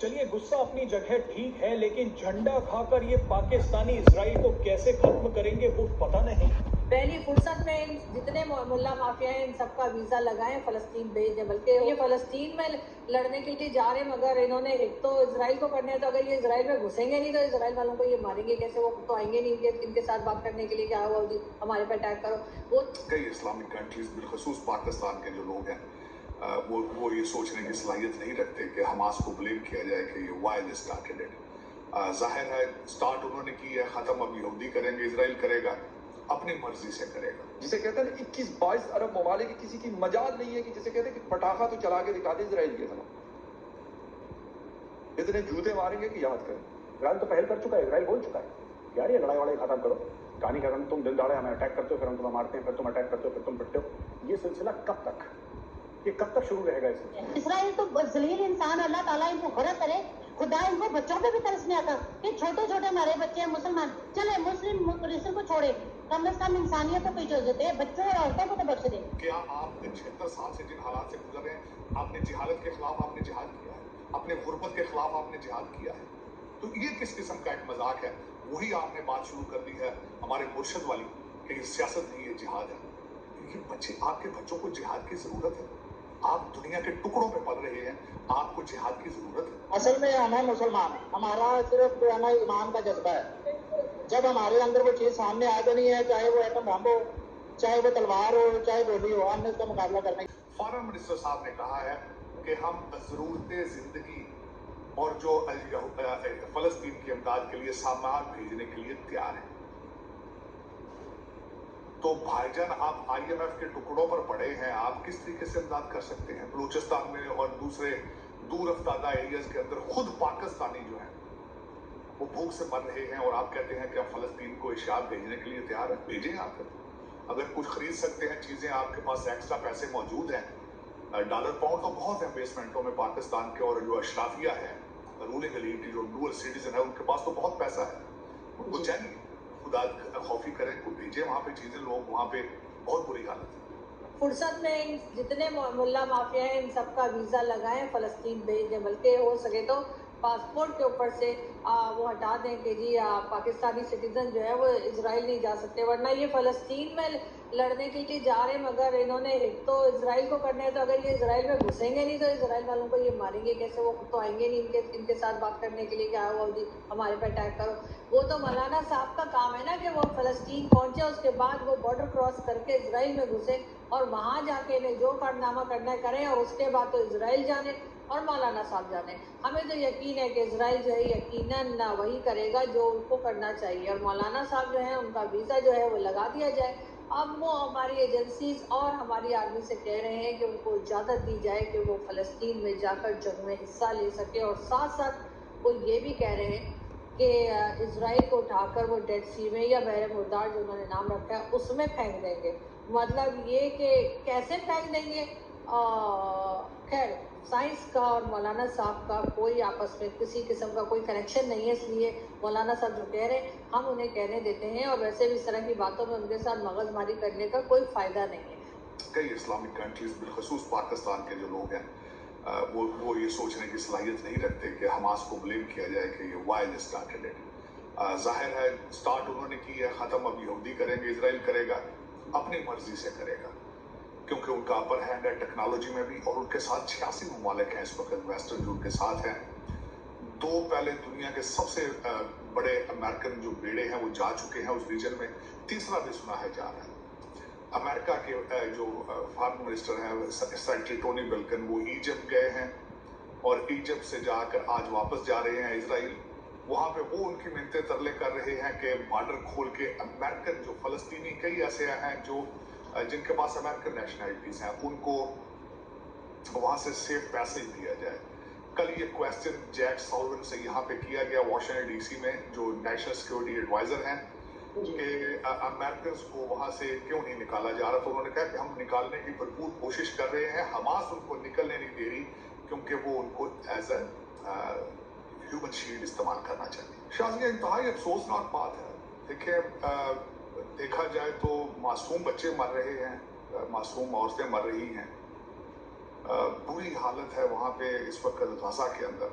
चलिए गुस्सा अपनी जगह ठीक है, लेकिन झंडा खाकर ये पाकिस्तानी इजराइल को कैसे खत्म करेंगे वो पता नहीं। पहली फुर्सत में इन जितने मुल्ला माफिया हैं इन सबका वीजा लगाएं, फलस्तीन भेज दें। बल्कि ये फलस्तीन में लड़ने के लिए जा रहे हैं, मगर इन्होंने एक तो इसराइल को करने है, तो अगर ये इसराइल में घुसेंगे नहीं तो इसराइल वालों को ये मारेंगे कैसे? वो तो आएंगे नहीं इनके साथ बात करने के लिए, क्या हुआ जी हमारे पे अटैक करो। वो कई इस्लामिक कंट्रीज बिलखसूस पाकिस्तान के जो लोग हैं वो ये सोचने की सलाहियत नहीं रखते कि हमास को ब्लेम किया जाए कि ये वाई दे स्टार्टेड इट। जाहिर है स्टार्ट उन्होंने की है, खत्म अब यहूदी करेंगे, इजराइल करेगा, अपनी मर्जी से करेगा। जिसे कहते हैं 21-22 अरब ममालिक की किसी की मजाल नहीं है कि जिसे कहते हैं कि पटाखा तो चला के दिखा दे इजराइल के खिलाफ, इतने जूते मारेंगे कि याद करें। इजराइल तो पहल कर चुका है, इजराइल बोल चुका है यार ये लड़ाई वड़ाई खत्म करो, कहानी खत्म, तुम दिन दहाड़े हमें अटैक करते हो, फिर हम तुम्हें मारते हैं, फिर तुम अटैक करते हो, फिर तुम पिटते हो। ये सिलसिला कब तक, ये कब तक शुरू रहेगा? इसराइल तो जलील इंसान, अल्लाह ताला इनको गरक करे, खुदा इनको बच्चों पे भी तरस नहीं आता कि छोटे छोटे हमारे बच्चे हैं मुसलमान, चले मुस्लिम क्रिश्चियन को छोड़े, कम से कम इंसानियत को कोई इज्जत दे, बच्चों और औरतों को तो बख्श दे। क्या आप 76 साल से जिन हालात से गुजर रहे हैं, आपने जिहालत के खिलाफ आपने जिहाद किया है, अपने गुर्बत के खिलाफ आपने जिहाद किया है, तो ये किस किस्म का एक मजाक है? वही आपने बात शुरू कर दी है हमारे मुर्शद वाली कि सियासत नहीं, ये जिहाद है। ये बच्चे, आपके बच्चों को जिहाद की जरूरत है, आप दुनिया के टुकड़ों पे पल रहे हैं, आपको जिहाद की जरूरत है। असल में हम है मुसलमान, हमारा सिर्फ जो है ना ईमान का जज्बा है। जब हमारे अंदर वो चीज सामने आ जानी है, चाहे वो एटम बम हो, चाहे वो तलवार हो, चाहे गोली हो, हमने उसका मुकाबला करना है। फॉरेन मिनिस्टर साहब ने कहा है कि हम जरूरत जिंदगी और जो फलस्तीन की इमदाद के लिए सामान भेजने के लिए तैयार है। तो भाईजान, आप IMF के टुकड़ों पर पड़े हैं, आप किस तरीके से इमदाद कर सकते हैं? बलूचिस्तान में और दूसरे दूर अफ्तादा एरियाज के अंदर खुद पाकिस्तानी जो है वो भूख से मर रहे हैं, और आप कहते हैं कि हम फलस्तीन को इशार भेजने के लिए तैयार है। भेजें आप, अगर कुछ खरीद सकते हैं चीजें, आपके पास एक्स्ट्रा पैसे मौजूद हैं, डॉलर पाउंड तो बहुत है बेसमेंटों में पाकिस्तान के, और जो अशराफिया है, रूलिंग एलीट, जो डुअल सिटीजन है, उनके पास तो बहुत पैसा है, उनको चाहिए खुदा खौफी करें, को भेजे वहां पे चीजें, लोग वहां पे बहुत बुरी हालत है। फुर्सत में इन जितने मुल्ला माफिया हैं इन सबका वीजा लगाएं, फलस्तीन भेज दें। बल्कि हो सके तो पासपोर्ट के ऊपर से वो हटा दें कि जी पाकिस्तानी सिटीजन जो है वो इजराइल नहीं जा सकते, वरना ये फलस्तीन में लड़ने के लिए जा रहे हैं, मगर इन्होंने एक तो इसराइल को करने है, तो अगर ये इसराइल में घुसेंगे नहीं तो इसराइल वालों को ये मारेंगे कैसे? वो तो आएंगे नहीं इनके साथ बात करने के लिए, क्या हुआ जी हमारे पे अटैक करो। वो तो मौलाना साहब का काम है ना कि वो फलस्तीन पहुंचे, उसके बाद वो बॉर्डर क्रॉस करके इसराइल में घुसे और वहां जाके इन्हें जो कारनामा करना है करें, और उसके बाद तो इसराइल जाने और मौलाना साहब जाने। हमें तो यकीन है कि इसराइल जो है यकीनन वही करेगा जो उनको करना चाहिए, और मौलाना साहब जो है उनका वीज़ा जो है वो लगा दिया जाए। अब वो हमारी एजेंसीज और हमारी आर्मी से कह रहे हैं कि उनको इजाज़त दी जाए कि वो फ़लस्तीन में जाकर जंग में हिस्सा ले सके, और साथ साथ वो ये भी कह रहे हैं कि इसराइल को उठाकर वो डेड सी में या बहर मुर्दार जो उन्होंने नाम रखा है उसमें फेंक देंगे। मतलब ये कि कैसे फेंक देंगे, खैर साइंस का और मौलाना साहब का कोई आपस में किसी किस्म का कोई कनेक्शन नहीं है, इसलिए मौलाना साहब जो कह रहे हैं हम उन्हें कहने देते हैं, और वैसे भी इस तरह की बातों में उनके साथ मगजमारी करने का कोई फ़ायदा नहीं है। कई इस्लामिक कंट्रीज बिलखसूस पाकिस्तान के जो लोग हैं वो ये सोचने की सलाहियत नहीं रखते कि हमास को ब्लेम किया जाए कि ये वाई दे स्टार्टेड इट। जाहिर है स्टार्ट उन्होंने की है, खत्म अब यहूदी करेंगे, इजराइल करेगा, अपनी मर्जी से करेगा, क्योंकि उनका अपर हैंड है टेक्नोलॉजी में भी, और उनके साथ 86 ममालिक हैं इस वक्त वेस्टर्न जो उनके साथ हैं। दो पहले दुनिया के सबसे बड़े अमेरिकन जो बेड़े हैं वो जा चुके हैं उस रीजन में, तीसरा भी सुना है जा रहा है। अमेरिका के जो फॉरेन मिनिस्टर हैं सेक्रेटरी टोनी बिल्किन, वो इजिप्ट गए हैं और इजिप्ट से जाकर आज वापस जा रहे हैं इसराइल। वहां पे वो उनकी मिन्नतें तरले कर रहे हैं कि बॉर्डर खोल के अमेरिकन जो फलस्तीनी कई ऐसे हैं जो जिनके पास अमेरिकन नेशनलिटीज हैं उनको वहां से सेफ पैसेज दिया जाए। कल ये क्वेश्चन जैक सॉल्वन से यहाँ पे किया गया वाशिंगटन DC में, जो नेशनल सिक्योरिटी एडवाइजर हैं, कि अमेरिकन को वहां से क्यों नहीं निकाला जा रहा। तो उन्होंने कहा कि हम निकालने की भरपूर कोशिश कर रहे हैं, हमास उनको निकलने नहीं दे रही क्योंकि वो उनको एज ए ह्यूमन शील्ड इस्तेमाल करना चाहती है। शायद ये इंतहाई अफसोसनाक बात है। देखिए देखा जाए तो मासूम बच्चे मर रहे हैं, मासूम औरतें मर रही हैं, बुरी हालत है वहाँ पे इस वक्त गजा के अंदर।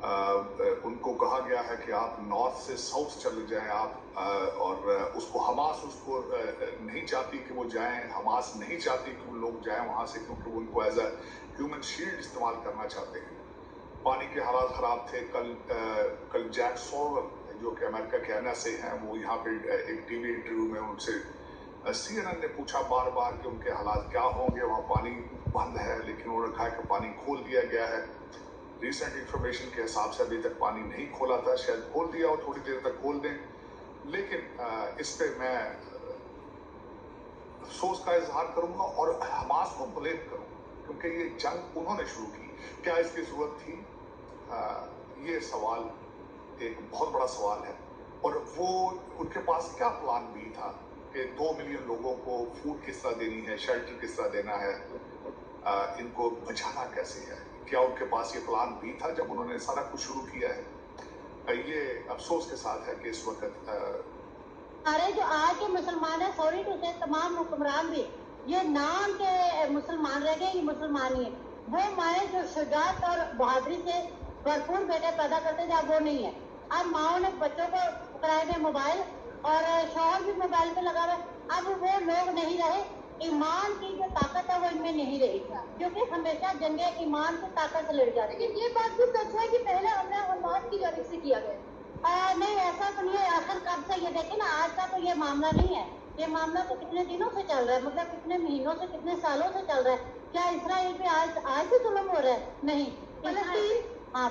उनको कहा गया है कि आप नॉर्थ से साउथ चले जाएं आप, और उसको हमास उसको नहीं चाहती कि वो जाएं, हमास नहीं चाहती कि वो लोग जाएं वहाँ से, क्योंकि वो उनको एज अ ह्यूमन शील्ड इस्तेमाल करना चाहते हैं। पानी के हालात ख़राब थे। कल जैक सॉल्वर जो कि अमेरिका के एनएसए हैं, वो यहाँ पे एक टीवी इंटरव्यू में उनसे CNN ने पूछा बार बार कि उनके हालात क्या होंगे, वहाँ पानी बंद है, लेकिन उन्होंने कहा कि पानी खोल दिया गया है। रिसेंट इंफॉर्मेशन के हिसाब से अभी तक पानी नहीं खोला था, शायद खोल दिया और थोड़ी देर तक खोल दें, लेकिन इस पे मैं अफसोस का इजहार करूंगा और हमास को ब्लेम करूंगा, क्योंकि ये जंग उन्होंने शुरू की। क्या इसकी जरूरत थी? ये सवाल एक बहुत बड़ा सवाल है। और वो उनके पास क्या प्लान भी था कि 2 मिलियन लोगों को फूड किस तरह देनी है, शेल्टर किस तरह देना है, इनको बचाना कैसे है? क्या उनके पास ये प्लान भी था जब उन्होंने सारा कुछ शुरू किया है? ये अफसोस के साथ है कि इस वक्त अरे जो आज के मुसलमान है, सॉरी टू से तमाम हुक्मरान भी ये नाम के मुसलमान रह गए, ये मुसलमान ही है। वो माए जो शुजात और बहादुरी से भरपूर बेटे पैदा करते थे, अब वो नहीं है। अब माओ ने बच्चों को पकड़ाए हुए मोबाइल और शौहर भी मोबाइल पे लगा हुआ है। अब वो लोग नहीं रहे, ईमान की जो ताकत है वो इनमें नहीं रही, क्योंकि हमेशा जंगे ईमान की ताकत से लड़ जाती है। लेकिन ये बात भी सच है कि पहले हमने हमास की जानिब से किया गया। नहीं ऐसा तो नहीं है। आखिर कब से ये देखे ना, आज का तो ये मामला नहीं है। ये मामला तो कितने दिनों से चल रहा है, मतलब कितने महीनों से, कितने सालों से चल रहा है। क्या इसराइल पे आज से जुल्म हो रहा है? नहीं।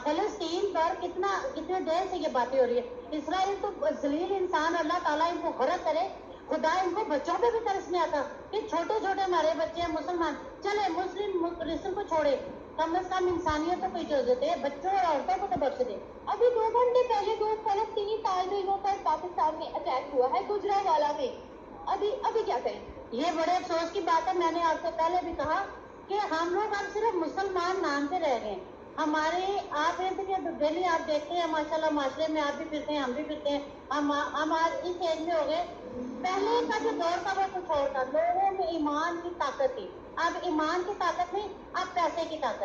फलस्तीन पर कितने देर से ये बातें हो रही है। इसराइल तो जलील इंसान, अल्लाह ताला इनको गरक करे, खुदा इनको बच्चों पे भी तरस नहीं आता कि छोटे छोटे हमारे बच्चे हैं मुसलमान, चले मुस्लिम क्रिश्चियन को छोड़े, कम से कम इंसानियत को इजाजत है, बच्चों और औरतों को तो बख्श दे। अभी 2 घंटे पहले 2 फलस्तीनी तालिब इल्मों पर पाकिस्तान में अटैक हुआ है गुजरावाला में। अभी क्या करें? ये बड़े अफसोस की बात है। मैंने आपसे पहले भी कहा कि हम लोग अब सिर्फ मुसलमान नाम पे रह गए। हमारे आप डेली आप देखते हैं माशाल्लाह, माशरे में आप भी फिरते हैं, हम भी फिरते हैं। हम आज इस एज में हो गए। पहले का जो दौर था वो कुछ और था, लोगों में ईमान की ताकत थी। अब ईमान की ताकत नहीं, अब पैसे की ताकत।